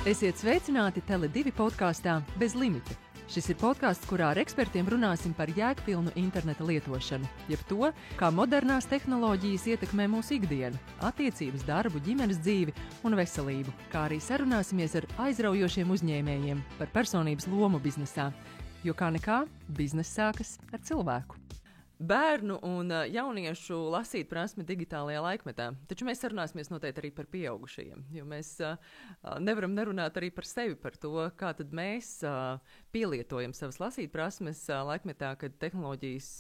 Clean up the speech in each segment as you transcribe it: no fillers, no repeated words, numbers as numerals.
Esiet sveicināti Tele2 podkāstā Bez limita. Šis ir podkāsts, kurā ar ekspertiem runāsim par jēgpilnu interneta lietošanu, jeb to, kā modernās tehnoloģijas ietekmē mūsu ikdienu, attiecības, darbu, ģimenes dzīvi un veselību, kā arī sarunāsimies ar aizraujošiem uzņēmējiem par personības lomu biznesā, jo kā nekā bizness sākas ar cilvēku. Bērnu un jauniešu lasīt prasmi digitālajā laikmetā, taču mēs sarunāsimies noteikti arī par pieaugušajiem, jo mēs nevaram nerunāt arī par sevi, par to, kā tad mēs pielietojam savas lasīt prasmes laikmetā, kad tehnoloģijas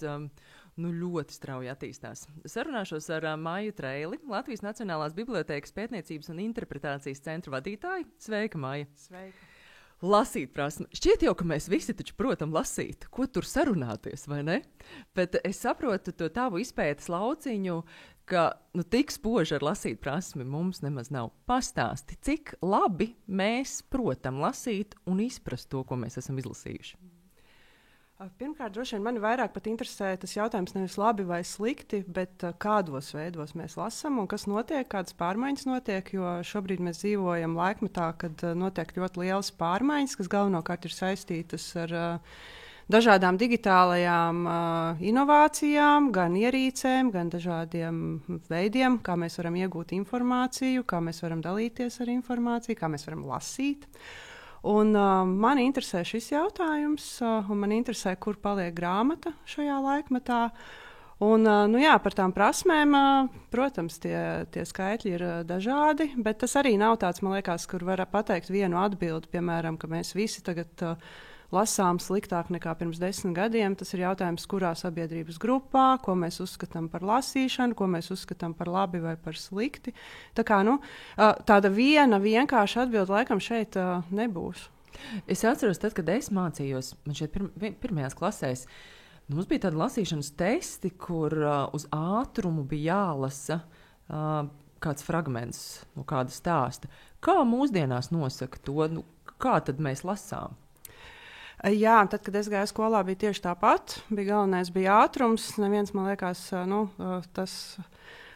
ļoti strauji attīstās. Sarunāšos ar Maiju Treili, Latvijas Nacionālās bibliotēkas pētniecības un interpretācijas centra vadītāju. Sveika, Maija! Sveika! Lasīt prasme. Šķiet jau, ka mēs visi taču protam lasīt, ko tur sarunāties, vai ne? Bet es saprotu to tavu izpētes lauciņu, ka tik spoži ar lasīt prasmi mums nemaz nav. Pastāsti, cik labi mēs protam lasīt un izprast to, ko mēs esam izlasījuši. Pirmkārt, droši vien mani vairāk pat interesē tas jautājums nevis labi vai slikti, bet kādos veidos mēs lasām un kas notiek, kādas pārmaiņas notiek, jo šobrīd mēs dzīvojam laikmetā, kad notiek ļoti lielas pārmaiņas, kas galvenokārt ir saistītas ar dažādām digitālajām inovācijām, gan ierīcēm, gan dažādiem veidiem, kā mēs varam iegūt informāciju, kā mēs varam dalīties ar informāciju, kā mēs varam lasīt. Un mani interesē šis jautājums, un man interesē, kur paliek grāmata šajā laikmetā. Un, par tām prasmēm, protams, tie skaitļi ir dažādi, bet tas arī nav tāds, man liekas, kur var pateikt vienu atbildi, piemēram, ka mēs visi tagad lasām sliktāk nekā pirms 10 gadiem. Tas ir jautājums, kurā sabiedrības grupā, ko mēs uzskatām par lasīšanu, ko mēs uzskatām par labi vai par slikti. Tā kā, tāda viena vienkārša atbilde laikam šeit nebūs. Es atceros, tad, kad es mācījos, man šeit pirmajās klasēs, mums bija tādi lasīšanas testi, kur uz ātrumu bija jālasa kāds fragments no kāda stāsta. Kā mūsdienās nosaka to, kā tad mēs lasām? Jā, tad, kad es gāju skolā, bija tieši tāpat. Galvenais bija ātrums. Neviens, man liekas, tas,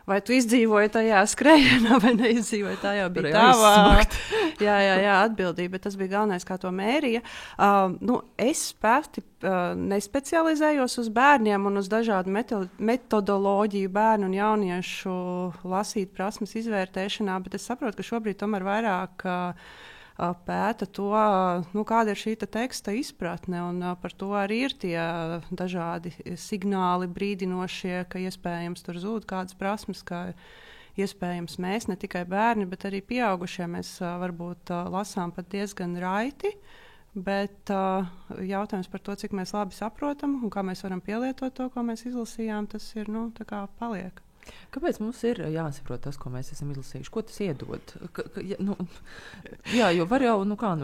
vai tu izdzīvoji tajā skrējienā, vai neizdzīvoji tajā, bija tava atbildība, bet tas bija galvenais, kā to mērīja. Es pati nespecializējos uz bērniem un uz dažādu metodoloģiju bērnu un jauniešu lasīt prasmes izvērtēšanā, bet es saprotu, ka šobrīd tomēr vairāk pēta to, kāda ir šī teksta izpratne, un par to arī ir tie dažādi signāli brīdinošie, ka iespējams tur zūd kādas prasmes, ka iespējams mēs, ne tikai bērni, bet arī pieaugušie, mēs varbūt lasām pat diezgan raiti, bet jautājums par to, cik mēs labi saprotam un kā mēs varam pielietot to, ko mēs izlasījām, tas ir, tā kā paliek. Kāpēc mums ir jāsaprot tas, ko mēs esam izlasījuši? Ko tas iedod? Jo var jau,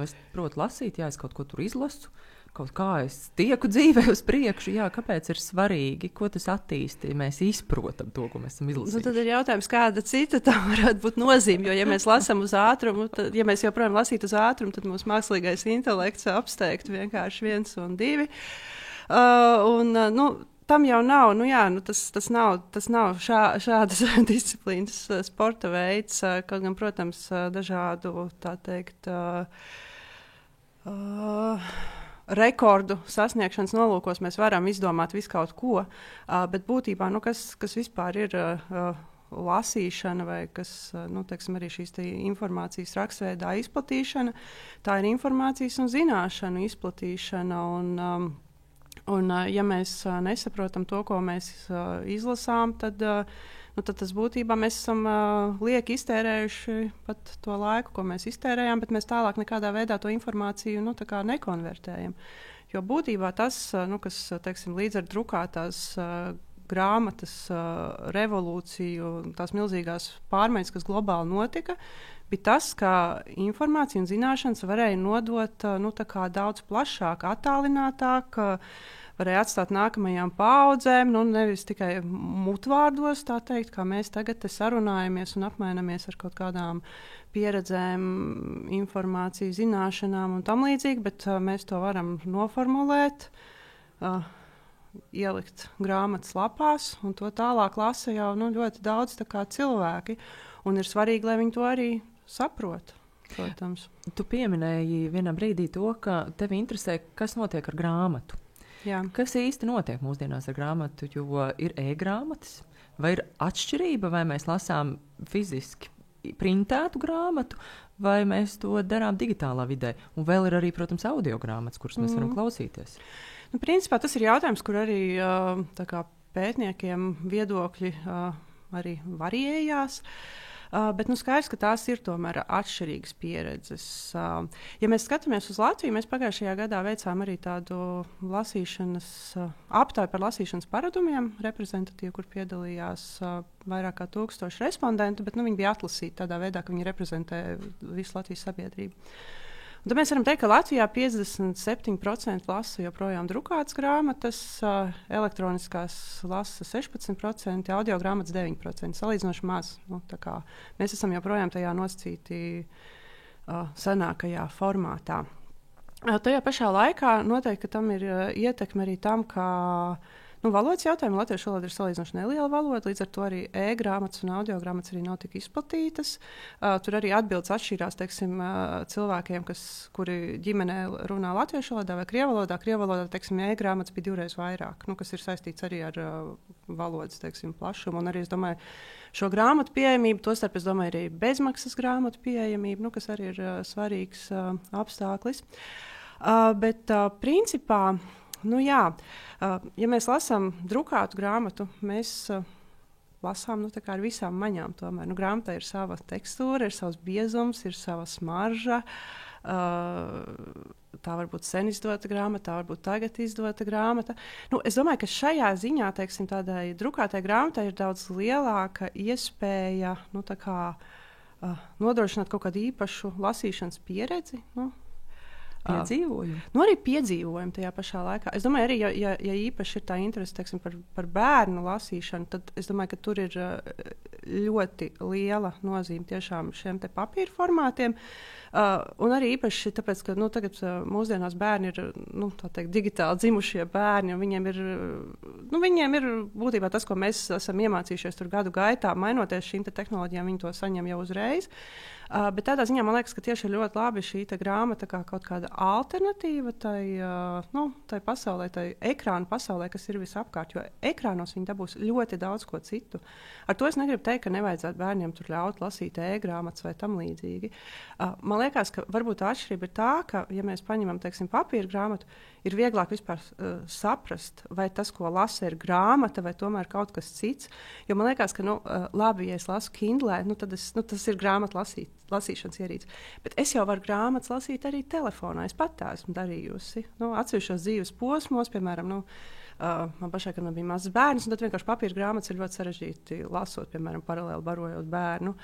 es protu lasīt, es kaut ko tur izlasu, kaut kā es tieku dzīvē uz priekšu, kāpēc ir svarīgi, ko tas attīsti, mēs izprotam to, ko mēs esam izlasījuši. Tad ir jautājums, kāda cita tam varētu būt nozīme, jo ja mēs lasām uz ātrumu, tad, ja mēs joprojām lasītu uz ātrumu, tad mūsu mākslīgais intelekts apsteigt vienkārši 1 un 2. Tam jau nav, tas nav šādas disciplīnas sporta veids, kaut gan, protams, dažādu, tā teikt, rekordu sasniegšanas nolūkos mēs varam izdomāt visu kaut ko, bet būtībā, kas vispār ir lasīšana vai kas, arī šīs informācijas rakstveidā izplatīšana, tā ir informācijas un zināšanu izplatīšana, un ja mēs nesaprotam to, ko mēs izlasām, tad tas būtībā mēs esam lieki iztērējuši pat to laiku, ko mēs iztērējām, bet mēs tālāk nekādā veidā to informāciju nekonvertējam. Jo būtībā tas, kas teiksim, līdz ar drukātās grāmatas revolūciju, tās milzīgās pārmaiņas, kas globāli notika, bija tas, ka informācija un zināšanas varēja nodot daudz plašāk, attālinātāk, varēja atstāt nākamajām paaudzēm, nevis tikai mutvārdos, tā teikt, kā mēs tagad sarunājamies un apmainamies ar kaut kādām pieredzēm, informāciju, zināšanām un tam līdzīgi, bet mēs to varam noformulēt, ielikt grāmatas lapās, un to tālāk lasa jau ļoti daudz cilvēki. Un ir svarīgi, lai viņi to arī saprot. protams. Tu pieminēji vienā brīdī to, ka tevi interesē, kas notiek ar grāmatu. Jā. Kas īsti notiek mūsdienās ar grāmatu, jo ir e-grāmatas? Vai ir atšķirība, vai mēs lasām fiziski printētu grāmatu, vai mēs to darām digitālā vidē? Un vēl ir arī, protams, audio grāmatas, kuras mēs varam klausīties. Nu, principā tas ir jautājums, kur arī tā kā pētniekiem viedokļi arī variējās. Bet skaidrs, ka tās ir tomēr atšķirīgas pieredzes. Ja mēs skatāmies uz Latviju, mēs pagājušajā gadā veicām arī tādu lasīšanas aptauju par lasīšanas paradumiem, reprezentatīvu, kur piedalījās vairāk kā 1000 respondentu, bet viņi bija atlasīti tādā veidā, ka viņi reprezentē visu Latvijas sabiedrību. Un tad mēs varam teikt, ka Latvijā 57% lasa joprojām drukātas grāmatas, elektroniskās lasa 16%, audio grāmatas 9%. Salīdzinoši maz. Mēs esam joprojām tajā nosacīti senākajā formātā. Tajā pašā laikā noteikti tam ir ietekme arī tam, ka valodas jautājumi latviešu valoda ir salīdzinoši neliela valoda, līdz ar to arī e-grāmatas un audio grāmatas arī nav tik izplatītas. Tur arī atbildes atšķirās, teiksim, cilvēkiem, kuri ģimenē runā latviešu valodā vai krievu valodā. Krievu valodā, teiksim, e-grāmatas bija 2 reizes vairāk, kas ir saistīts arī ar valodas, teiksim, plašumu. Un arī, es domāju, šo grāmatu pieejamību, tostarp, es domāju, arī bezmaksas grāmatu pieejamību, kas arī ir svarīgs apstākļis. Bet principā, ja mēs lasām drukātu grāmatu, mēs lasām ar visām maņām. Tomēr grāmatā ir sava tekstūra, ir savs biezums, ir sava smarža. Tā var būt sen izdota grāmata, tā var būt tagad izdota grāmata. Es domāju, ka šajā ziņā, teiksim, tādai drukātai grāmatai ir daudz lielāka iespēja nodrošināt kaut kādu īpašu lasīšanas pieredzi. Piedzīvojumu. Arī piedzīvojumu tajā pašā laikā. Es domāju, arī, ja īpaši ir tā interese, teiksim, par bērnu lasīšanu, tad es domāju, ka tur ir ļoti liela nozīme tiešām šiem te papīra formātiem. Un arī īpaši tāpēc, ka tagad mūsdienās bērni ir digitāli dzimušie bērni, un viņiem ir būtībā tas, ko mēs esam iemācījušies tur gadu gaitā, mainoties šīm tehnoloģijām, viņi to saņem jau uzreiz. Bet tādā ziņā man liekas, ka tieši ir ļoti labi šī grāmata kā kaut kāda alternatīva tai pasaulē, tai ekrāna pasaulē, kas ir visapkārt, jo ekrānos viņi dabūs ļoti daudz ko citu. Ar to es negribu teikt, ka nevajadzētu bērniem tur ļaut lasīt e-grāmatas vai tam līdzīgi. Man liekas, ka varbūt tā atšķirība ir tā, ka, ja mēs paņemam, teiksim, papīra grāmatu, ir vieglāk vispār saprast, vai tas, ko lasa, ir grāmata vai tomēr kaut kas cits. Jo man liekas, ka, labi, ja es lasu Kindlē, tad tas ir grāmatu lasīšanas ierīce. Bet es jau varu grāmatas lasīt arī telefonā. Es pat tā esmu darījusi. Atsevišķos dzīves posmos, piemēram, man pašai, kad man bija mazs bērns, un tad vienkārši papīra grāmatas ir ļoti sarežģīti lasot, piemēram, paralēli barojot bērnu.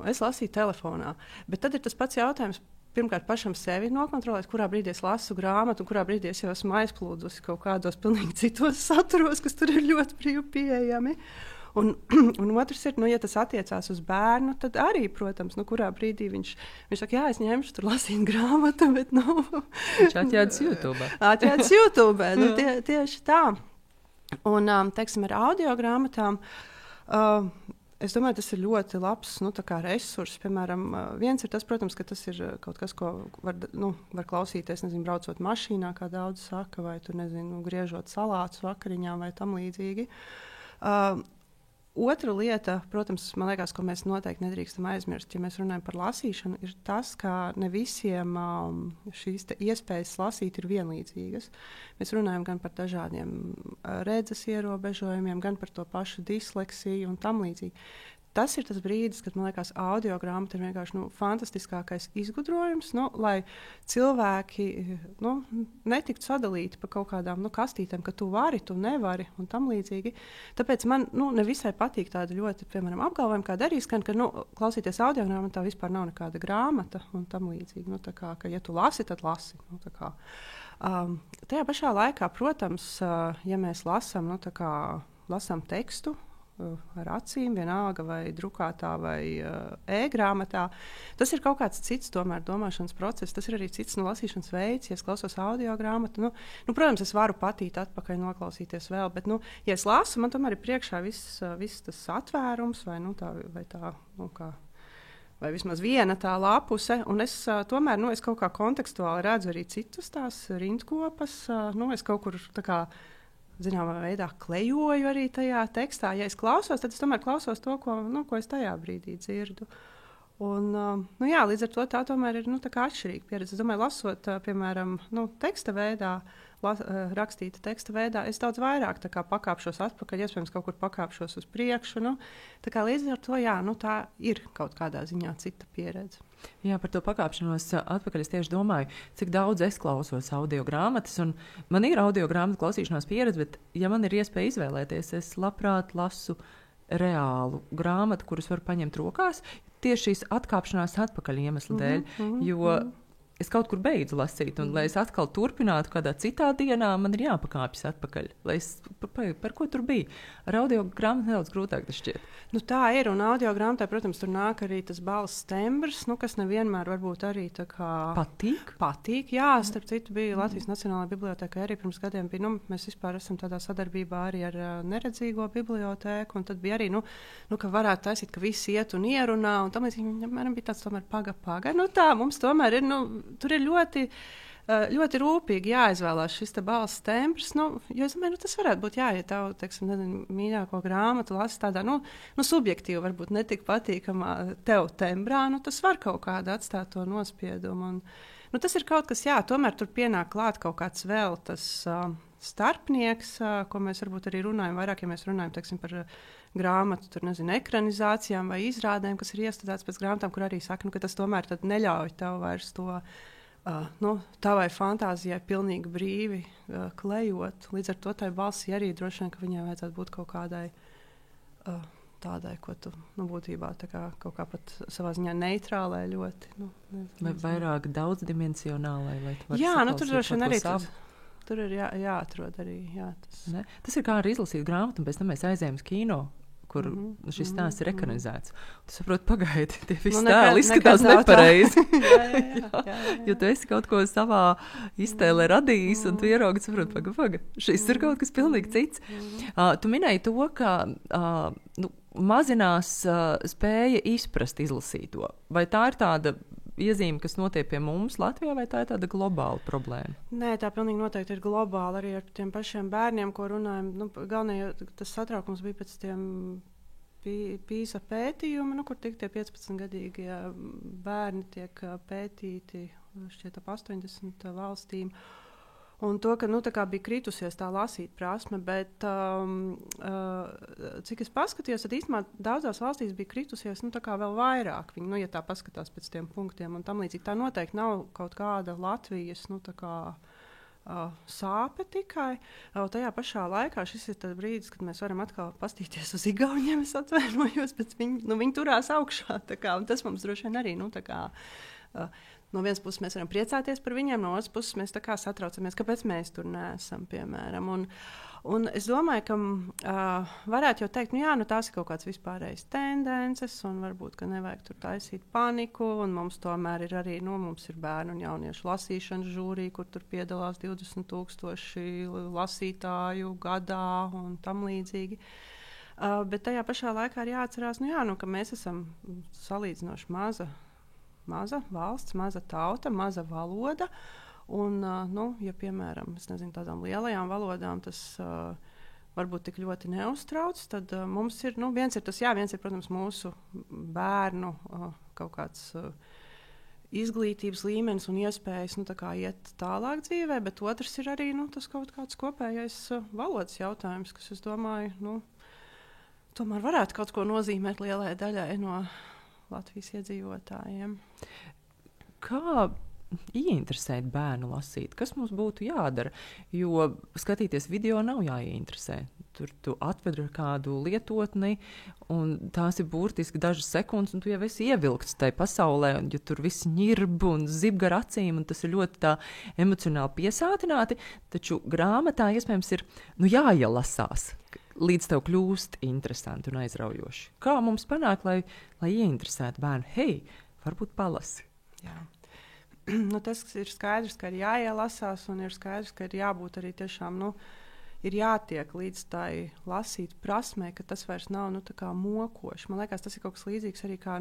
Es lasīju telefonā. Bet tad ir tas pats jautājums. Pirmkārt, pašam sevi nokontrolēt, kurā brīdī es lasu grāmatu, un kurā brīdī es jau esmu aizplūdusi kaut kādos pilnīgi citos saturos, kas tur ir ļoti brīvi pieejami. Un otrs ir, ja tas attiecās uz bērnu, tad arī, protams, kurā brīdī viņš saka, jā, es ņemšu tur lasīt grāmatu, bet viņš atjādas YouTube. Atjādas YouTube, tieši tā. Un, teiksim, ar audio grāmatām, es domāju, tas ir ļoti labs resurs. Piemēram, viens ir tas, protams, ka tas ir kaut kas, ko var klausīties, braucot mašīnā, kā daudz saka, vai tur, griežot salātus vakariņā vai tam līdzīgi. Otra lieta, protams, man liekas, ko mēs noteikti nedrīkstam aizmirst, ja mēs runājam par lasīšanu, ir tas, ka ne visiem šīs iespējas lasīt ir vienlīdzīgas. Mēs runājam gan par dažādiem redzes ierobežojumiem, gan par to pašu disleksiju un tam līdzīgi. Tas ir tas brīdis, kad, man liekas, audio grāmata ir vienkārši fantastiskākais izgudrojums, lai cilvēki netiktu sadalīti pa kaut kādām kastītēm, ka tu vari, tu nevari un tam līdzīgi. Tāpēc man nevisai patīk tāda ļoti, piemēram, apgalvojuma, kā darīs, ka klausīties audio grāmatā vispār nav nekāda grāmata un tam līdzīgi. Ka, ja tu lasi, tad lasi. Tajā pašā laikā, protams, ja mēs lasām tekstu, ar acīm, vienalga vai drukātā vai e-grāmatā. Tas ir kaut kāds cits tomēr domāšanas process, tas ir arī cits lasīšanas veids. Ja es klausos audio grāmatu, protams, es varu patīt atpakaļ noklausīties vēl, bet, ja es lasu, man tomēr ir priekšā viss tas atvērums vai tā kā vai vismaz viena tā lapuse, un es tomēr, es kaut kā kontekstuāli redzu arī citus tās rindkopas, es kaut kur tā kā, zināmā veidā klejoju arī tajā tekstā. Ja es klausos, tad es tomēr klausos to, ko es tajā brīdī dzirdu. Un, līdz ar to tā tomēr ir atšķirīga pieredze. Es domāju, lasot, piemēram, teksta veidā, rakstīta teksta veidā, es daudz vairāk pakāpšos atpakaļ, iespējams, kaut kur pakāpšos uz priekšu. Līdz ar to tā ir kaut kādā ziņā cita pieredze. Jā, par to pakāpšanos atpakaļ es tieši domāju, cik daudz es klausos audio grāmatas. Man ir audio grāmatu klausīšanās pieredze, bet, ja man ir iespēja izvēlēties, es labprāt lasu reālu grāmatu, kurus varu paņemt rokās, tieši šīs atkāpšanās atpakaļ iemesla dēļ, jo es kaut kur beidzu lasīt, un lai es atkal turpinātu kādā citā dienā, man ir jāpakāpjas atpakaļ, lai es par ko tur bija. Ar audio grāmatu nedaudz grūtāk tas šķiet. Tā ir, un audio grāmatā, protams, tur nāk arī tas balss tembrs, kas nevienmēr varbūt arī tā kā patīk. Jā, starp citu bija Latvijas Nacionālajā bibliotēkā arī pirms gadiem bija, mēs vispār esam tādā sadarbībā arī ar neredzīgo bibliotēku, un tad bija arī, ka varētu taisīt, ka visi iet un ierunā, un tam līdzīgi, viņam bija tāds tomēr paga. Tā, mums tomēr ir, tur ir ļoti rūpīgi jāizvēlās šis balss tembrs, jo es domāju, tas varētu būt, ja tev, teiksim, mīļāko grāmatu lasi tādā, subjektīvi, varbūt netik patīkamā tev tembrā, tas var kaut kādu atstāt to nospiedumu. Un, tas ir kaut kas, tomēr tur pienāk klāt kaut kāds vēl tas starpnieks, ko mēs varbūt arī runājam vairāk, ja mēs runājam, teiksim, par grāmatu, ekranizācijām vai izrādēm, kas ir iestudēts pēc grāmatām, kur arī saka, ka tas tomēr neļauj tev vairs to tavai fantāzijai pilnīgi brīvi klejot. Līdz ar to tai balsī arī droši vien, ka viņai vajadzētu būt kaut kādai tādai, ko tu būtībā kaut kā pat savā ziņā neitrālai ļoti. Vai vairāk daudzdimensionālai? Jā, tur droši vien arī tur ir jāatrod arī. Jā, tas ir kā arī izlasīt grāmatu, un pēc tam mēs aizējam uz kino, kur šis stāsts ir ekranizēts. Tu saproti, pagaidi, tie visi tēli izskatās nepareizi. jā. Jo tu esi kaut ko savā iztēlē radījis, un tu ieraugi, saproti, paga, šis ir kaut kas pilnīgi cits. Tu minēji to, ka mazinās spēja izprast izlasīto. Vai tā ir tāda iezīme, kas notiek pie mums Latvijā, vai tā ir tāda globāla problēma? Nē, tā pilnīgi noteikti ir globāla arī ar tiem pašiem bērniem, ko runājam. Galvenais tas satraukums bija pēc tiem PISA pētījumi, kur tik tie 15-gadīgie bērni tiek pētīti šķiet ap 80 valstīm. Un to, ka bija kritusies tā lasīt prasme, bet cik es paskatījos, tad īstenībā daudzās valstīs bija kritusies vēl vairāk. Viņi, ja tā paskatās pēc tiem punktiem un tam līdzīgi, tā noteikti nav kaut kāda Latvijas sāpe tikai. Tajā pašā laikā šis ir tas brīdis, kad mēs varam atkal pastīties uz Igauniem, es atvainojos, bet viņi turās augšā. Un tas mums droši vien arī no vienas puses mēs varam priecāties par viņiem, no otras puses mēs satraucamies, kāpēc mēs tur neesam, piemēram. Un es domāju, ka varētu jau teikt, tās ir kaut kāds vispārējais tendences, un varbūt, ka nevajag tur taisīt paniku, un mums tomēr ir arī, mums ir bērnu un jauniešu lasīšanas žūrija, kur tur piedalās 20,000 lasītāju gadā un tam līdzīgi. Bet tajā pašā laikā ir jāatcerās, ka mēs esam salīdzinoši maza valsts, maza tauta, maza valoda. Un, ja piemēram, tādām lielajām valodām tas varbūt tik ļoti neuztrauc, tad mums ir, viens ir, protams, mūsu bērnu kaut kāds izglītības līmenis un iespējas iet tālāk dzīvē, bet otrs ir arī tas kaut kāds kopējais valodas jautājums, kas, es domāju, tomēr varētu kaut ko nozīmēt lielai daļai no Latvijas iedzīvotājiem. Kā ieinteresēt bērnu lasīt? Kas mums būtu jādara? Jo skatīties video nav jāieinteresē. Tur tu atved ar kādu lietotni, un tās ir burtiski dažas sekundes, un tu jau esi ievilkts tajā pasaulē, un ja tur viss ņirb un zib gar acīm, un tas ir ļoti tā emocionāli piesātināti, taču grāmatā iespējams ir jāielasās, līdz tev kļūst interesanti un aizraujoši. Kā mums panākt, lai ieinteresētu bērnu? Hei, varbūt palasi. Jā. Tas ir skaidrs, ka ir jāielasās, un ir skaidrs, ka ir jābūt arī tiešām, ir jātiek līdz tai lasīt prasmē, ka tas vairs nav tā kā mokoši. Man liekas, tas ir kaut kas līdzīgs arī kā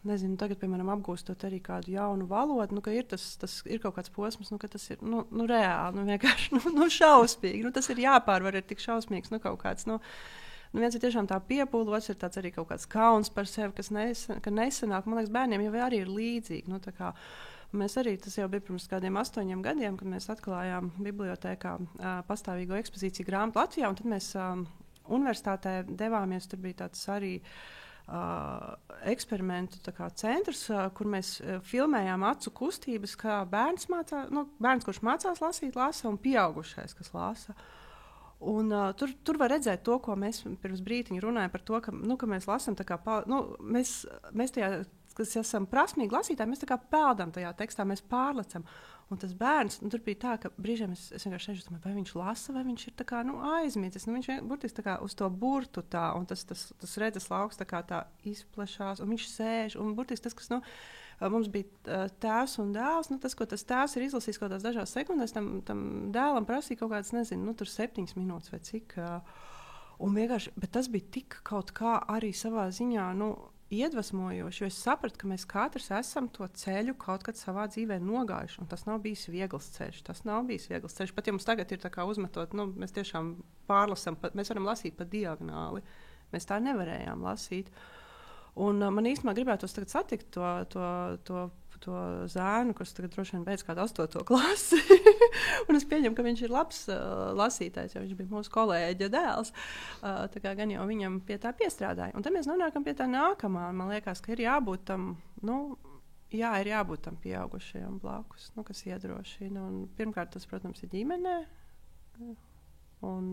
nezinu, tagad, piemēram, apgūstot arī kādu jaunu valodu, ka ir tas ir kaut kāds posms, ka tas ir reāli, vienkārši šausmīgi. Tas ir jāpārvar, ir tik šausmīgs, kaut kāds. Viens ir tiešām tā piepūle, otrs ir tāds arī kaut kāds kauns par sevi, kas nesanāk. Man liekas, bērniem jau arī ir līdzīgi. Mēs arī, tas jau bija pirms kādiem 8 gadiem, kad mēs atklājām bibliotēkā pastāvīgo ekspozīciju grāmatu Latvijā, un tad mēs universitātē devāmies, tur bija tāds arī eksperimentu centrs, kur mēs filmējām acu kustības, kā bērns, kurš mācās lasīt, lasa, un pieaugušais, kas lasa. Un, tur var redzēt to, ko mēs pirms brītiņa runājam par to, ka mēs lasām, mēs tajā, kas esam prasmīgi lasītāji, mēs peldam tajā tekstā, mēs pārlecam. Un tas bērns, tur bija tā, ka brīžiem es vienkārši sēžu, domāju, vai viņš lasa, vai viņš ir aizmirsis. Viņš burtiski uz to burtu tā, un tas redzes lauks tā izplešās, un viņš sēž, un burtiski tas, kas, mums bija tēvs un dēls, tas, ko tas tēvs ir izlasījis kaut kādās dažās sekundēs, tam dēlam prasīja kaut kādas, nezinu, tur 7 minūtes vai cik. Un vienkārši, bet tas bija tik kaut kā arī savā ziņā, iedvesmojoši, jo es sapratu, ka mēs katrs esam to ceļu kaut kad savā dzīvē nogājuši, un tas nav bijis viegls ceļš. Pat ja mums tagad ir tā kā uzmetot, mēs tiešām pārlasam, mēs varam lasīt pa diagonāli. Mēs tā nevarējām lasīt. Un man īstenībā gribētos tagad satikt to zēnu, kurš tagad droši vien beidz kādu 8. klasi. Un es pieņemu, ka viņš ir labs lasītājs, jo viņš bija mūsu kolēģa dēls. Tā kā gan jau viņam pie tā piestrādāja. Un tad mēs nonākam pie tā nākamā. Man liekas, ka ir jābūt tam, ir jābūt tam pieaugušajam blakus, kas iedrošina. Un pirmkārt, tas, protams, ir ģimenē. Un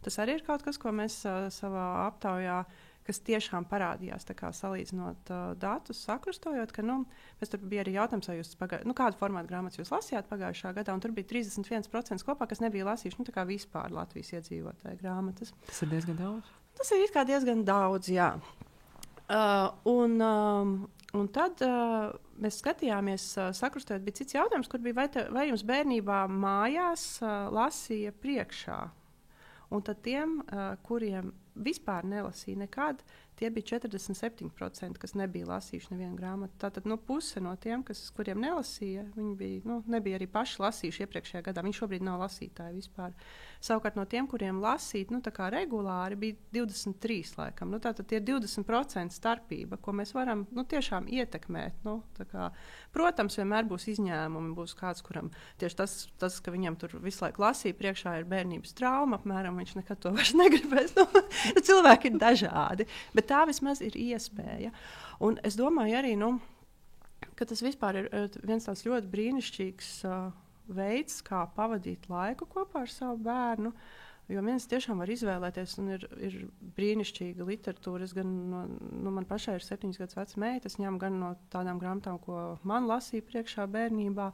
tas arī ir kaut kas, ko mēs savā aptaujā, kas tiešām parādījās, salīdzinot datus, sakrustojot, ka mēs tur bija arī jautājums, vai jūs kādu formātu grāmatas jūs lasījāt pagājušā gadā, un tur bija 31% kopā, kas nebija lasījuši, tā kā vispār Latvijas iedzīvotāju grāmatas. Tas ir diezgan daudz. Tas ir diezgan daudz, jā. Un tad mēs skatījāmies, sakrustojot, bija cits jautājums, kur bija, vai jums bērnībā mājās lasīja priekšā. Un tad tiem, kuriem vispār nelasīja nekad, tie bija 47%, kas nebija lasījuši nevienu grāmatu. Tātad puse no tiem, kuriem nelasīja, viņi bija, nebija arī paši lasījuši iepriekšējā gadā. Viņi šobrīd nav lasītāji vispār. Savukārt no tiem, kuriem lasīt, regulāri, bija 23 laikam. Tātad tie ir 20% starpība, ko mēs varam tiešām ietekmēt. Protams, vienmēr būs izņēmumi, būs kāds, kuram tieši tas, ka viņam tur visu laiku lasīja, priekšā ir bērnības trauma, apmēram viņš nekad to vairs negribēs. Cilvēki ir dažādi, bet tā vismaz ir iespēja. Un es domāju arī, ka tas vispār ir viens tāds ļoti brīnišķīgs veids, kā pavadīt laiku kopā ar savu bērnu. Jo viens tiešām var izvēlēties, un ir brīnišķīga literatūra. Es gan man pašai ir 7 gadus veca meita, es ņemu gan no tādām grāmatām, ko man lasīja priekšā bērnībā,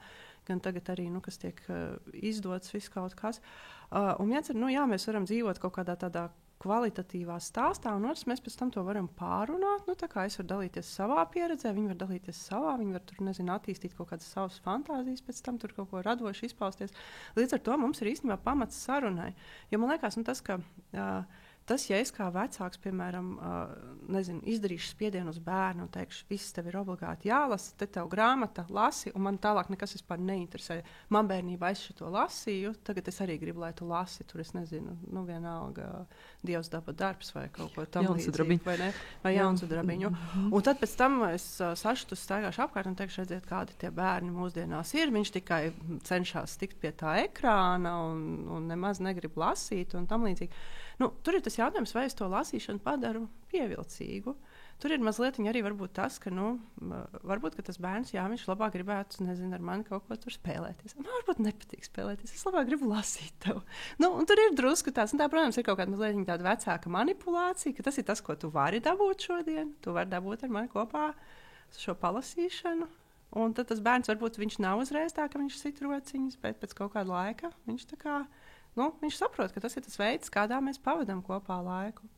gan tagad arī, kas tiek izdots viss kaut kas. Un viens ir, mēs varam dzīvot kaut kādā tādā kvalitatīvā stāstā, un otrs mēs pēc tam to varam pārunāt. Tā kā es varu dalīties savā pieredzē, viņi var dalīties savā, viņi var tur, attīstīt kaut kādas savas fantāzijas, pēc tam tur kaut ko radoši izpausties. Līdz ar to mums ir īstenībā pamats sarunai. Jo man liekas, tas, ka tas, ja es kā vecāks, piemēram, izdarīšu spiedienu uz bērnu un teikšu, viss tev ir obligāti jālasa, te tev grāmata, lasi, un man tālāk nekas vispār neinteresē. Man bērnībā es šo lasīju, tagad es arī gribu, lai tu lasi, tur es nezinu, vienalga Dievs daba darbs vai kaut ko tam līdzīgu, vai Jaunsudrabiņu. Un tad pēc tam es sašutu staigāšu apkārt un teikšu, redziet, kādi tie bērni mūsdienās ir. Viņš tikai cenšas tikt pie tā ekrāna un nemaz negrib lasīt un tam līdzīgi. Tur ir tas jautājums, vai es to lasīšanu padaru pievilcīgu. Tur ir mazliet arī varbūt tas, ka, varbūt, ka tas bērns, viņš labāk gribētu, ar mani kaut ko tur spēlēties. Man varbūt nepatīk spēlēties, es labāk gribu lasīt tev. Un tur ir drusku tāds, tā, protams, ir kaut kāda mazliet tāda vecāka manipulācija, ka tas ir tas, ko tu vari dabūt šodien. Tu vari dabūt ar mani kopā šo palasīšanu. Un tad tas bērns varbūt viņš nav uzreiz tā, ka viņš sit rociņas, bet pēc kaut kāda laika viņš tā kā, viņš saprot, ka tas ir tas veids, kādā mēs pavadām kopā laiku.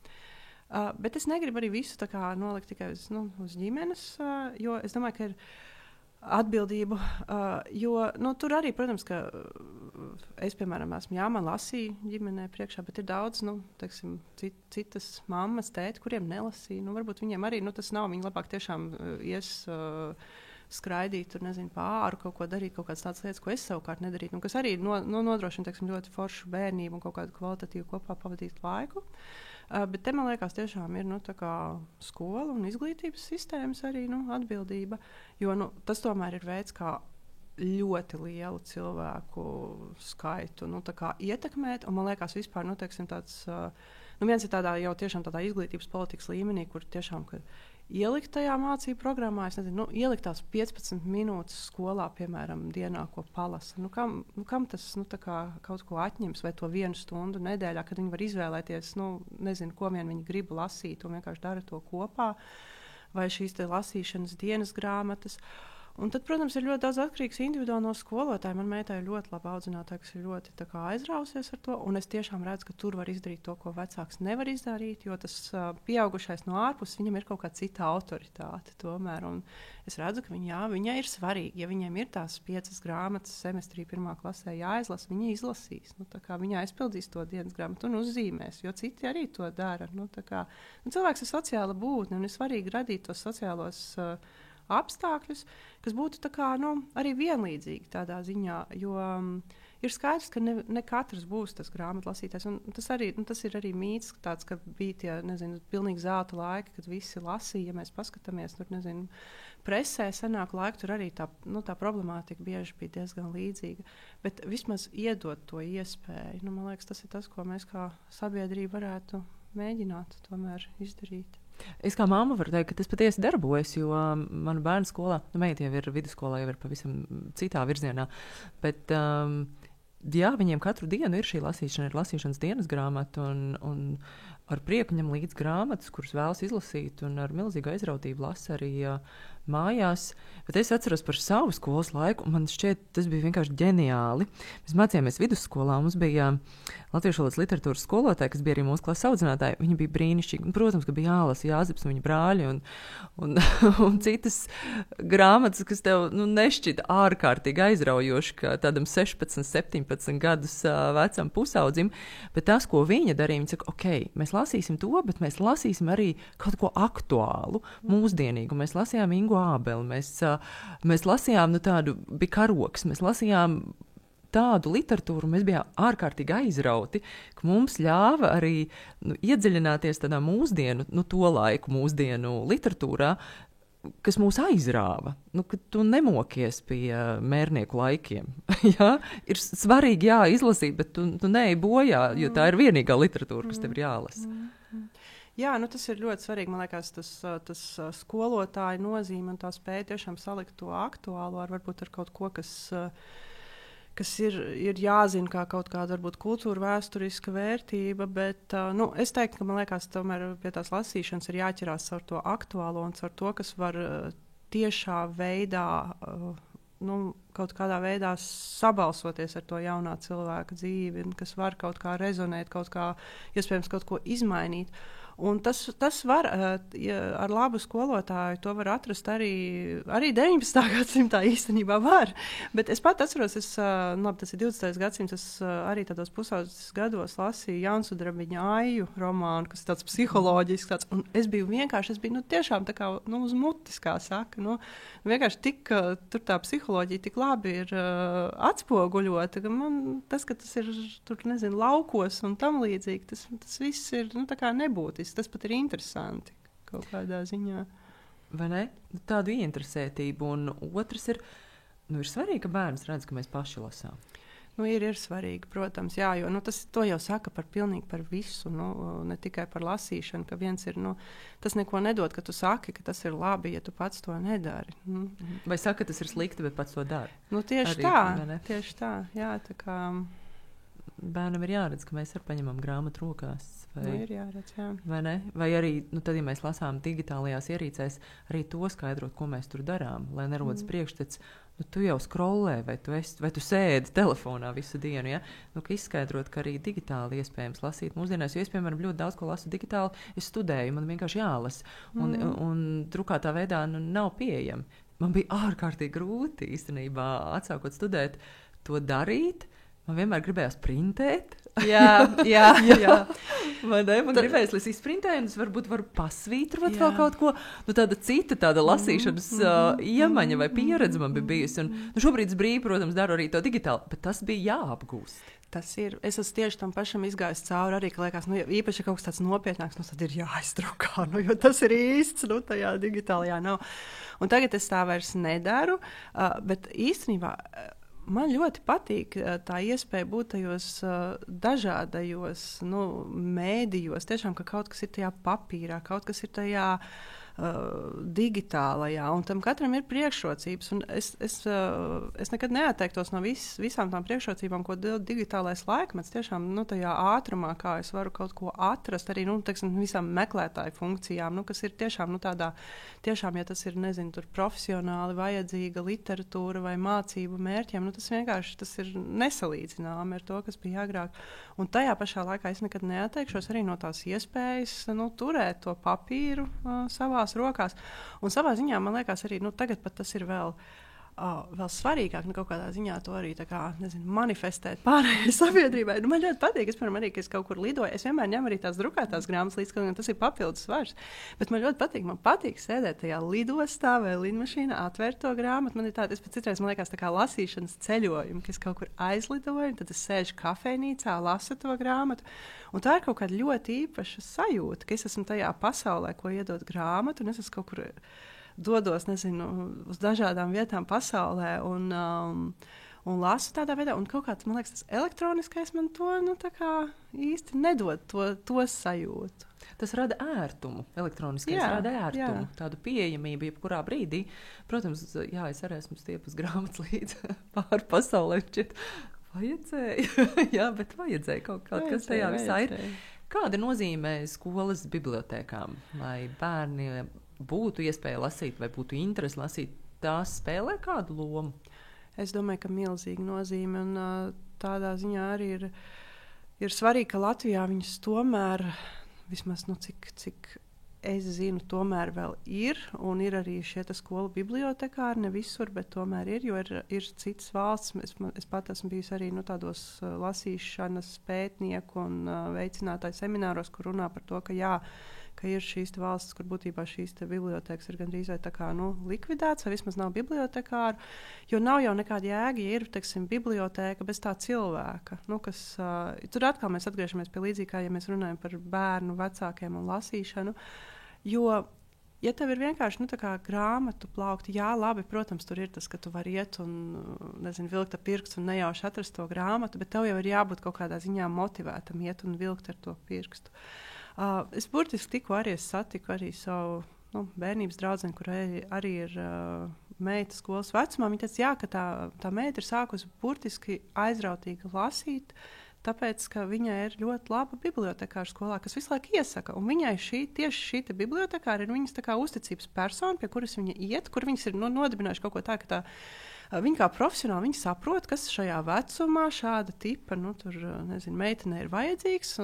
Bet es negribu arī visu tā kā nolikt tikai uz ģimenes, jo es domāju, ka ir atbildību, jo tur arī, protams, ka es, piemēram, man lasīja ģimenē priekšā, bet ir daudz, teiksim, citas mammas, tēti, kuriem nelasīja. Varbūt viņiem arī tas nav. Viņi labāk tiešām ies skraidīt, tur nezinu, pāri kaut ko darīt, kaut kādas tādas lietas, ko es savukārt nedarītu, kas arī nodrošina, teiksim, ļoti foršu bērnību un kaut kādu kvalitatīvu kopā pavadīt laiku. Bet te, man liekas, tiešām ir tā kā skola un izglītības sistēmas arī atbildība, jo tas tomēr ir veids, kā ļoti lielu cilvēku skaitu ietekmēt. Un man liekas, vispār teiksim, tāds, viens ir tādā jau tiešām tādā izglītības politikas līmenī, kur tiešām ielikt tajā mācību programmā, es nezinu, ielikt tās 15 minūtes skolā, piemēram, dienā, ko palasa. Kam tas kaut ko atņems, vai to 1 stundu nedēļā, kad viņi var izvēlēties, nezinu, ko vien viņi grib lasīt, un vienkārši dara to kopā, vai šīs lasīšanas dienas grāmatas. Un tad, protams, ir ļoti daudz atkarīgs individuāli no skolotāja. Man meitai ir ļoti labi audzinātāja, kas ir ļoti aizrausies ar to. Un es tiešām redzu, ka tur var izdarīt to, ko vecāks nevar izdarīt, jo tas pieaugušais no ārpuses, viņam ir kaut kāda cita autoritāte tomēr. Un es redzu, ka viņai ir svarīgi. Ja viņiem ir tās 5 grāmatas semestrī 1. klasē jāizlasa, viņa izlasīs. Viņa aizpildīs to dienas grāmatu un uzzīmēs, jo citi arī to dara. Cilvēks ir sociāla būtne un ir svarīgi radīt tos sociālos apstākļus, kas būtu arī vienlīdzīgi tādā ziņā, jo ir skaidrs, ka ne katrs būs tas grāmatlasītājs. Tas ir arī mīts, tāds, ka bija tie, nezinu, pilnīgi zelta laiki, kad visi lasīja. Ja mēs paskatāmies, tur, nezinu, presē senāku laiku, tur arī tā problemātika bieži bija diezgan līdzīga. Bet vismaz iedot to iespēju, man liekas, tas ir tas, ko mēs kā sabiedrība varētu mēģināt tomēr izdarīt. Es kā mamma varu teikt, ka tas patiesi darbojas, jo mana bērnu skolā, meita jau ir vidusskolā, jau ir pavisam citā virzienā, bet jā, viņiem katru dienu ir šī lasīšana, ir lasīšanas dienas grāmata, un ar prieku ņem līdz grāmatas, kuras vēlas izlasīt, un ar milzīgu aizrautību lasa arī mājās. Bet es atceros par savu skolas laiku, un man šķiet, tas bija vienkārši ģeniāli. Mēs mācījāmies vidusskolā, mums bija latviešu valodas literatūras skolotāji, kas bija arī mūsu klases audzinātāji. Viņi bija brīnišķīgi. Protams, ka bija jālasa Jāzeps un viņa brāļi un citas grāmatas, kas tev nešķita ārkārtīgi aizraujoši, kā tādam 16, 17 gadus vecam pusaudzim. Bet tas, ko viņa darīja, viņa saka, ok, mēs lasīsim to, bet mēs lasīsim arī kaut ko aktuālu, mūsdienīgu. Mēs lasījām Ingu Ābeli, mēs lasījām tādu bija karoks, mēs lasījām tādu literatūru, mēs bijām ārkārtīgi aizrauti, ka mums ļāva arī iedziļināties tādā mūsdienu, to laiku mūsdienu literatūrā, kas mūs aizrāva, ka tu nemokies pie mērnieku laikiem. Ja? Ir svarīgi izlasīt, bet tu neej bojā, jo tā ir vienīgā literatūra, kas tev ir jālasa. Jā, tas ir ļoti svarīgi. Man liekas, tas skolotāja nozīme un tā spēja tiešām salikt to aktuālo varbūt ar kaut ko, kas ir jāzina kā kaut kāda varbūt kultūra vēsturiska vērtība, bet es teiktu, ka man liekas, tomēr pie tās lasīšanas ir jāķerās ar to aktuālo un ar to, kas var tiešā veidā, kaut kādā veidā sabalsoties ar to jaunā cilvēka dzīvi, kas var kaut kā rezonēt, kaut kā, iespējams, kaut ko izmainīt. Un tas var, ar labu skolotāju, to var atrast arī 19. gadsimtā īstenībā var. Bet es pat atceros, tas ir 20. gadsimts, es arī tādos pusaudzes gados lasīju Jaunsudrabiņa Aiju romānu, kas ir tāds psiholoģisks, un es biju tiešām tā kā uz mutes, kā saka. Vienkārši tur tā psiholoģija tik labi ir atspoguļota, ka man tas, ka tas ir tur, nezinu, laukos un tam līdzīgi, tas viss ir, tā kā nebūtiski. Tas pat ir interesanti kaut kādā ziņā. Vai ne? Tādu ieinteresētību. Un otrs ir svarīgi, ka bērns redz, ka mēs paši lasām. Ir svarīgi, protams, jā, jo to jau saka pilnīgi par visu, ne tikai par lasīšanu, ka viens ir, tas neko nedod, ka tu saki, ka tas ir labi, ja tu pats to nedari. Vai saka, ka tas ir slikti, bet pats to dari? Tieši tā, jā, tā kā... Bērnam ir jāredz, ka mēs paņemam grāmatu rokās. Ir jāredz, jā. Vai ne? Vai arī, tad, ja mēs lasām digitālajās ierīcēs, arī to skaidrot, ko mēs tur darām, lai nerodas priekšstats, tu jau scrollē, vai tu sēdi telefonā visu dienu, ja? Ka izskaidrot, ka arī digitāli iespējams lasīt mūsdienās, jo es, piemēram, ļoti daudz ko lasu digitāli, es studēju, man vienkārši jālasa, un drukātā veidā nav pieejami. man bija ārkārtīgi grūti īstenībā atsākot studēt to darīt. Man vienmēr gribējās printēt. Jā. Man gribējās, lai es izprintēju, un es varbūt varu pasvītrot vēl kaut ko. Tāda cita lasīšanas iemaņa vai pieredze man bija bijusi. Un šobrīd es brīvi, protams, daru arī to digitāli, bet tas bija jāapgūst. Tas ir. Es esmu tieši tam pašam izgājis cauri arī, ka liekas, īpaši kaut kas tāds nopietnāks, tad ir jāizdrukā, jo tas ir īsts, tajā digitālajā nav. Un tagad es tā vairs nedaru, bet īstenībā man ļoti patīk tā iespēja būt tajos dažādajos mēdījos. Tiešām, ka kaut kas ir tajā papīrā, kaut kas ir tajā digitālajā, un tam katram ir priekšrocības. Es nekad neatteiktos no visām tām priekšrocībām, ko dod digitālais laikmets. Tiešām tajā ātrumā, kā es varu kaut ko atrast, arī visām meklētāju funkcijām, kas ir tiešām tādā, tiešām, ja tas ir, nezinu, tur profesionāli vajadzīga literatūra vai mācību mērķiem, tas vienkārši tas ir nesalīdzināmi ar to, kas bija agrāk. Un tajā pašā laikā es nekad neatteikšos arī no tās iespējas turēt to papīru savās rokās. Un savā ziņā man liekas arī, tagad pat tas ir vēl svarīgāk, kaut kādā ziņā to arī manifestēt pārējai sabiedrībai. Man ļoti patīk, arī, ka es kaut kur lidoju. Es vienmēr ņemu arī tās drukātās grāmatas līdz, kaut gan tas ir papildus svars. Bet man ļoti patīk, sēdēt tajā lidostā vai lidmašīnā, atvērt to grāmatu. Man ir tāda, es pat citreiz, man liekas, tā kā lasīšanas ceļojumi, ka es kaut kur aizlidoju, tad es sēžu kafejnīcā, lasu to grāmatu. Un tā ir kaut kāda ļoti īpaša sajūta, ka es esmu tajā pasaulē, ko iedod grāmatu, un es esmu kaut kur dodos, uz dažādām vietām pasaulē un lasu tādā veidā. Un kaut kāds, man liekas, tas elektroniskais man to īsti nedod to sajūtu. Tas rada ērtumu. Elektroniskais rada ērtumu. Tādu pieejamību jebkurā brīdī. Protams, es arī esmu stiepus grāmatas līdz pāri pasaulē. Vajadzēja. Bet vajadzēja kaut kas tajā visā ir. Kāda nozīmē skolas bibliotēkām, lai bērni būtu iespēja lasīt vai būtu interesi lasīt, tās spēlē kādu lomu? Es domāju, ka milzīga nozīme, un tādā ziņā arī ir svarīgi, ka Latvijā viņas tomēr, vismaz cik es zinu, tomēr vēl ir, un ir arī šie skolu bibliotekāri, ne visur, bet tomēr ir, jo ir citas valsts. Es pat esmu bijusi arī tādos lasīšanas pētnieku un veicinātāju semināros, kur runā par to, ka ir šīs valstis, kur būtībā šīs bibliotēkas ir gandrīz vai likvidētas, vai vismaz nav bibliotekāru, jo nav jau nekāda jēga, ja ir, bibliotēka bez tā cilvēka, tur atkal mēs atgriežamies pie līdzīgi, kā ja mēs runājam par bērnu vecākiem un lasīšanu, jo, ja tev ir vienkārši, grāmatu plaukti, jā, labi, protams, tur ir tas, ka tu vari iet un, vilkt ar pirkstu un nejauši atrast to grāmatu, bet tev jau ir jābūt kaut kādā ziņā motivētam iet un vilkt ar to pirkstu. Es burtiski tikko arī satiku arī savu bērnības draudzeni, kur arī ir meita skolas vecumā. Viņa teica, ka tā meita ir sākusi burtiski aizrautīgi lasīt, tāpēc, ka viņai ir ļoti laba bibliotekāra skolā, kas visu laiku iesaka. Un viņai tieši šī bibliotekāra ir viņas uzticības persona, pie kuras viņa iet, kur viņas ir nodibinājuši kaut ko tā, ka viņa kā profesionāli viņa saprot, kas šajā vecumā šāda tipa, meitenei ir vajadzīgs.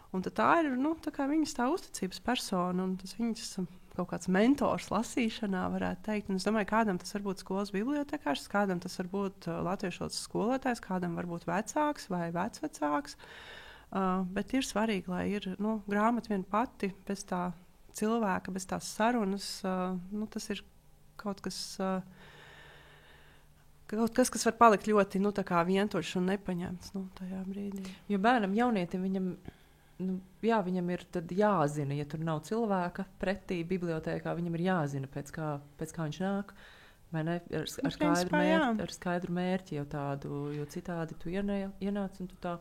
Un tā ir viņas tā uzticības persona, un tas viņas kaut kāds mentors lasīšanā, varētu teikt. Un es domāju, kādam tas var būt skolas bibliotekārs, kādam tas var būt latviešu valodas skolotājs, kādam var būt vecāks vai vecvecāks. Bet ir svarīgi, lai ir grāmata viena pati, bez tā cilvēka, bez tās sarunas. Tas ir kaut kas, kas var palikt ļoti vientuļš un nepaņemts tajā brīdī. Jo bērnam, jaunietim, viņam ir jāzina, ja tur nav cilvēka pretī bibliotēkā, viņam ir jāzina, pēc kā viņš nāk, vai ne, ar skaidru mērķi jau tādu, jo citādi tu ienāc un tu tā,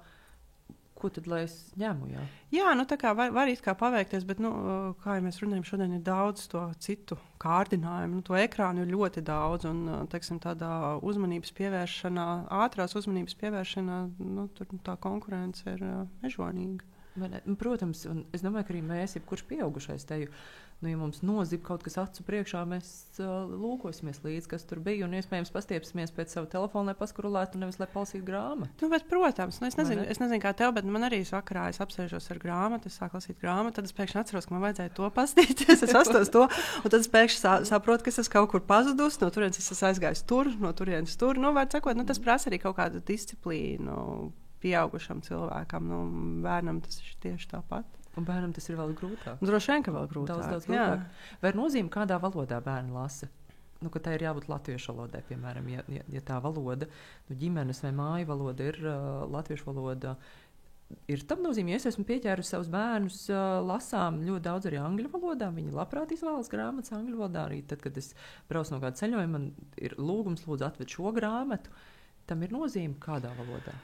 ko tad, lai es ņemu, jā? Jā, tā kā var it kā paveikties, bet, kā jau mēs runājam, šodien ir daudz to citu kārdinājumu, to ekrānu ir ļoti daudz, un, tādā uzmanības pievēršanā, ātrās uzmanības pievēršanā, tur tā konkurence ir mežonīga. Protams, un es domāju, ka arī mēs, jebkurš pieaugušais teju ja mums nozib kaut kas acu priekšā, mēs lūkosimies līdzi, kas tur bija, un iespējams pastiepsimies pēc savu telefonu, lai paskrulētu, nevis lai palasītu grāmatu. Bet, protams, es nezinu kā tev, bet man arī vakarā es apsēžos ar grāmatu, es sāku lasīt grāmatu, tad es pēkšņi atceros, ka man vajadzēja to pastīties, es astos to, un tad es pēkšņi saprotu, ka es esmu kaut kur pazudus, no turienes es esmu aizgājis tur, no turienes tur, var sakot, tas prasa arī kaut kādu disciplīnu pieaugušam cilvēkam, bērnam tas ir tieši tāpat. Un bērnam tas ir vēl grūtāk. Droši vien, ka vēl grūtāk. Daudz grūtāk. Vai ir nozīme, kādā valodā bērni lasa? Ka tā ir jābūt latviešu valodai, piemēram, ja tā valoda, ģimenes vai māju valoda ir latviešu valoda. Ir tam nozīme, ja es esmu pieķērusi savus bērnus, lasām ļoti daudz arī angļu valodā. Viņi labprāt izvēlas grāmatas angļu valodā. Arī tad, kad es braucu no kāda ceļojuma, man ir lūgums lūdzu atved šo grāmatu. Tam ir nozīme kādā valodā?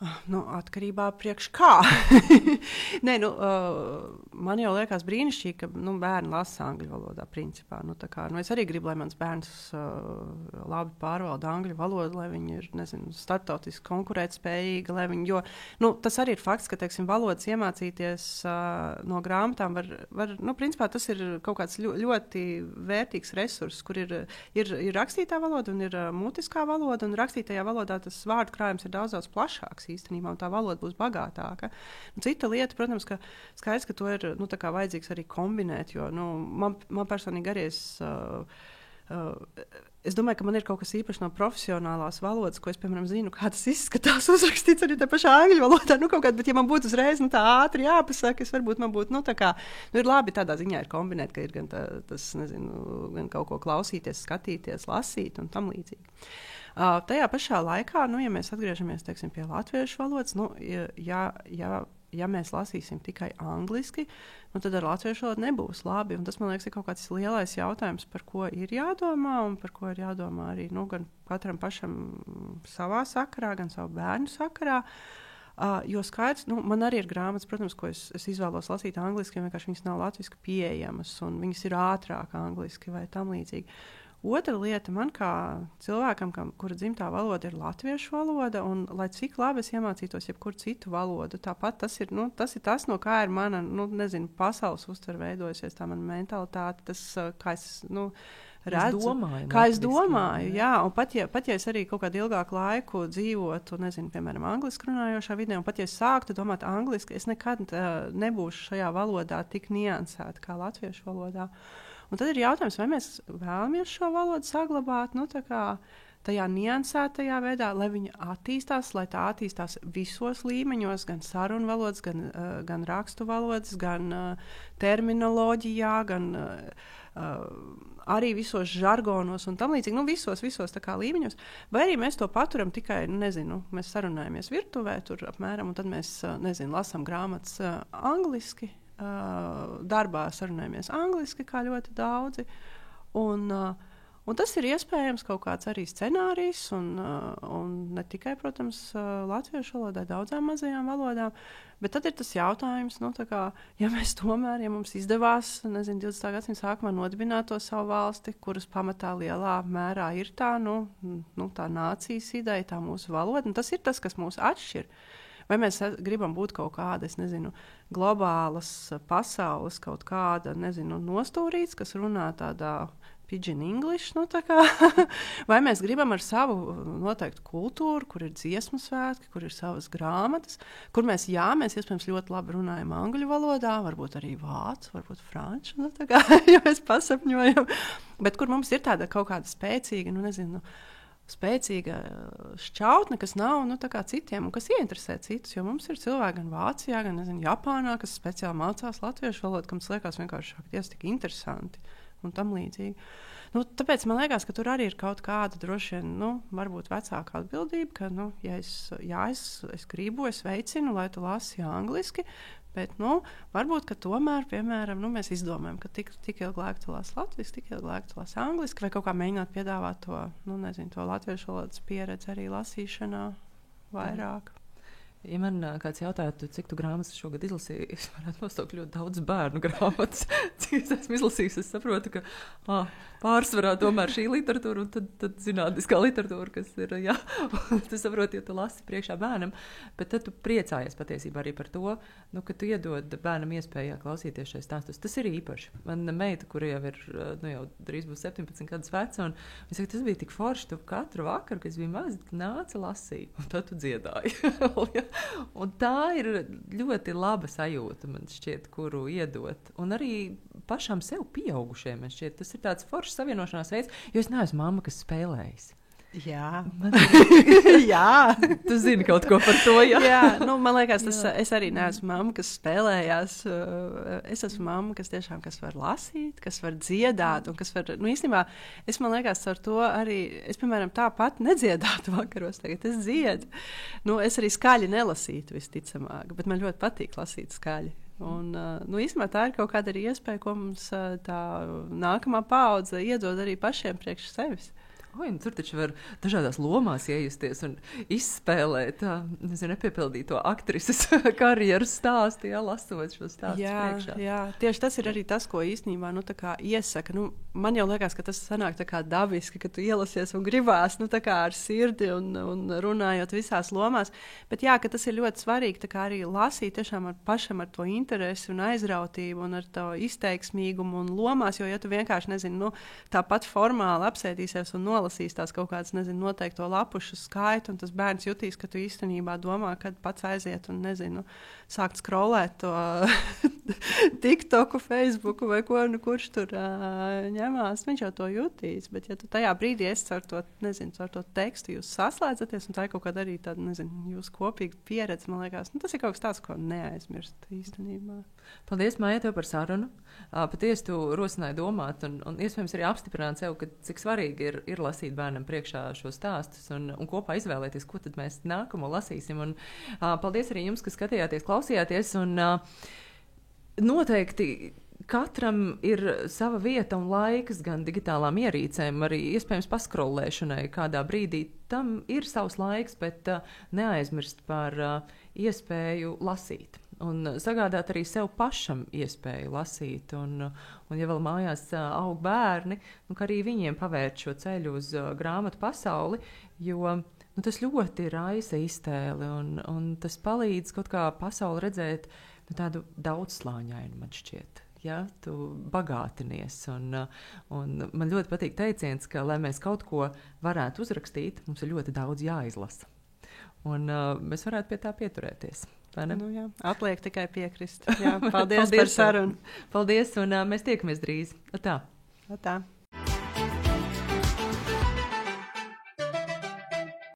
Atkarībā priekš kā. Nē, man jau liekas brīnišķīgi, ka bērni lasa angļu valodā principā. Es arī gribu, lai mans bērns labi pārvalda angļu valodu, lai viņi ir, startautiski konkurētspējīgi, lai viņi, tas arī ir fakts, ka, teiksim, valodas iemācīties no grāmatām var principā tas ir kaut kāds ļoti vērtīgs resurs, kur ir rakstītā valoda un ir mutiskā valoda, un rakstītajā valodā tas vārdu krājums ir daudz plašāks īstenībā, un tā valoda būs bagātāka. Cita lieta, protams, ka skaidrs, ka to ir vajadzīgs arī kombinēt, jo man personīgi arī es domāju, ka man ir kaut kas īpašs no profesionālās valodas, ko es, piemēram, zinu, kā tas izskatās uzrakstīts arī tā pašā angļu valodā, bet ja man būtu uzreiz tā ātri jāpasaka, varbūt man būtu, ir labi tādā ziņā ir kombinēt, ka ir gan gan kaut ko klausīties, skatīties, lasīt un tam līdzīgi. Tajā pašā laikā, ja mēs atgriežamies, teiksim, pie latviešu valodas, ja mēs lasīsim tikai angliski, tad ar latviešu valodu nebūs labi. Un tas, man liekas, ir kaut kāds lielais jautājums, par ko ir jādomā, un par ko ir jādomā arī gan katram pašam savā sakarā, gan savu bērnu sakarā. Jo skaidrs, man arī ir grāmatas, protams, ko es izvēlos lasīt angliski, jo vienkārši viņas nav latviski pieejamas, un viņas ir ātrāk angliski vai tam līdzīgi. Otra lieta man kā cilvēkam, kura dzimtā valoda ir latviešu valoda, un lai cik labi es iemācītos jebkuru citu valodu, tāpat tas ir tas, no kā ir mana, pasaules uztvere veidojusies, tā mana mentalitāte, tas, kā es, redzu, kā es domāju, jā, un pat ja es arī kaut kādu ilgāku laiku dzīvotu, piemēram, angliski runājošā vidē, un pat ja es sāktu domāt angliski, es nekad nebūšu šajā valodā tik niansēta kā latviešu valodā. Un tad ir jautājums, vai mēs vēlamies šo valodu saglabāt, tajā niansētajā veidā, lai viņa attīstās, lai tā attīstās visos līmeņos, gan sarunu valodas, gan rakstu valodas, gan terminoloģijā, gan arī visos žargonos un tam līdzīgi, visos tā kā līmeņos. Vai arī mēs to paturam tikai, mēs sarunājamies virtuvē tur apmēram, un tad mēs, lasām grāmatas angliski, darbā sarunājamies angliski, kā ļoti daudzi. Un tas ir iespējams kaut kāds arī scenārijs, un ne tikai, protams, latviešu valodā, daudzām mazajām valodām, bet tad ir tas jautājums, ja mēs tomēr, ja mums izdevās, 20. gadsimta sākumā nodibināt to savu valsti, kuras pamatā lielā mērā ir tā, tā nācijas ideja, tā mūsu valoda, un tas ir tas, kas mūs atšķir. Vai mēs gribam būt kaut kāda, globālas pasaules, kaut kāda, nostūrīts, kas runā tādā pidgin English, vai mēs gribam ar savu noteiktu kultūru, kur ir dziesmu svētki, kur ir savas grāmatas, kur mēs iespējams ļoti labi runājam angļu valodā, varbūt arī vācu, varbūt franču, ja mēs pasapņojam, bet kur mums ir tāda kaut kāda spēcīga, spēcīga šķautne, kas nav citiem un kas ieinteresē citus, jo mums ir cilvēki gan Vācijā, gan Japānā, kas speciāli mācās latviešu valodu, kam liekas vienkārši tik interesanti un tam līdzīgi. Tāpēc man liekas, ka tur arī ir kaut kāda droši vien, varbūt vecāka atbildība, ka, ja es gribu, es veicinu, lai tu lasi angliski, bet, varbūt, ka tomēr, piemēram, mēs izdomājam, ka tik ilgi laiku tu lasi latviski, tik ilgi laiku tu lasi angliski, vai kaut kā mēģināt piedāvāt to, to latviešu valodas pieredzi arī lasīšanā vairāk. Ja man kāds jautātu, cik tu grāmatas šogad izlasīji, es varētu nosaukt ļoti daudz bērnu grāmatas. Cik es esmu izlasījis, es saprotu, ka pārsvarā tomēr šī literatūra un tad zinātniskā literatūra, kas ir, jā, tu saproti, ja tu lasi priekšā bērnam, bet tad tu priecājies patiesībā arī par to, nu, ka tu iedod bērnam iespēju klausīties šajos stāstus. Tas ir īpaši. Man meita, kura jau ir, nu, jau drīz būs 17 gadus veca, un viņa saka, tas bija tik forši, tu katru vakaru, kad es biju maz, nāca lasīt, un tad tu dziedāji. Un tā ir ļoti laba sajūta, man šķiet, kuru iedot. Un arī pašam sev pieaugušiem, man šķiet, tas ir tāds foršs savienošanās veids, jo es neesmu mamma, kas spēlējas. Jā. Jā. Tu zini kaut ko par to, jā? Jā, nu, man liekas, es arī neesmu mamma, kas spēlējās. Es esmu mamma, kas tiešām var lasīt, kas var dziedāt, un kas var, nu, īstenībā, man liekas, ar to arī, es, piemēram, tāpat nedziedātu vakaros, tagad es dziedu. Nu, es arī skaļi nelasītu, visticamāk, bet man ļoti patīk lasīt skaļi. Un, nu, īstenībā tā ir kaut kāda arī iespēja, ko mums tā nākamā paudze iedod arī pašiem priekš sevis. Oi, tur taču var dažādās lomās iejusties un izspēlēt, nezinu, nepiepildīto aktrises karjeras stāstu, lasot šo stāstu priekšā. Jā, tieši tas ir arī tas, ko īstenībā, nu, tā kā iesaka. Nu, man jau liekas, ka tas sanāk tā kā dabiski, ka tu ielasies un gribās, nu, tā kā ar sirdi un runājot visās lomās. Bet jā, ka tas ir ļoti svarīgi, tā kā arī lasīt tiešām pašam ar to interesi un aizrautību un ar to izteiksmīgumu un lomās, jo, ja tu vienkārši, nezinu, nu, tāpat formāli apsēdīsies un lasīs tās kaut kādas, nezinu, noteikto lapušu skaitu, un tas bērns jutīs, ka tu īstenībā domā, kad pats aiziet un, nezinu, sākt scrollēt to TikToku, Facebooku vai ko, nu, kurš tur ņemās. Viņš jau to jutīs, bet ja tu tajā brīdī esi caur to, nezinu, caur to tekstu, jūs saslēdzaties, un tā ir kaut kāda arī tāda, nezinu, jūsu kopīga pieredze, man liekas. Nu, tas ir kaut kas tāds, ko neaizmirst īstenībā. Paldies, Maija, tev par sarunu. Patiesi tu rosināji domāt un iespējams arī apstiprināt sev, ka cik svarīgi ir lasīt bērnam priekšā šos stāstus un kopā izvēlēties, ko tad mēs nākamo lasīsim. Un, paldies arī jums, kas skatījāties, klausījāties. Un, noteikti katram ir sava vieta un laiks gan digitālām ierīcēm, arī iespējams paskrolēšanai kādā brīdī. Tam ir savs laiks, bet neaizmirst par iespēju lasīt. Un sagādāt arī sev pašam iespēju lasīt. Un ja vēl mājās aug bērni, nu, ka arī viņiem pavērt šo ceļu uz grāmatu pasauli, jo nu, tas ļoti raisa iztēli un tas palīdz kaut kā pasauli redzēt nu, tādu daudzslāņainu, man šķiet. Ja, tu bagātinies. Un man ļoti patīk teiciens, ka, lai mēs kaut ko varētu uzrakstīt, mums ir ļoti daudz jāizlasa. Un mēs varētu pie tā pieturēties. Nu, jā. Atliek tikai piekrist. Jā, paldies par sarunu. Paldies, un mēs tiekamies drīz. Tā.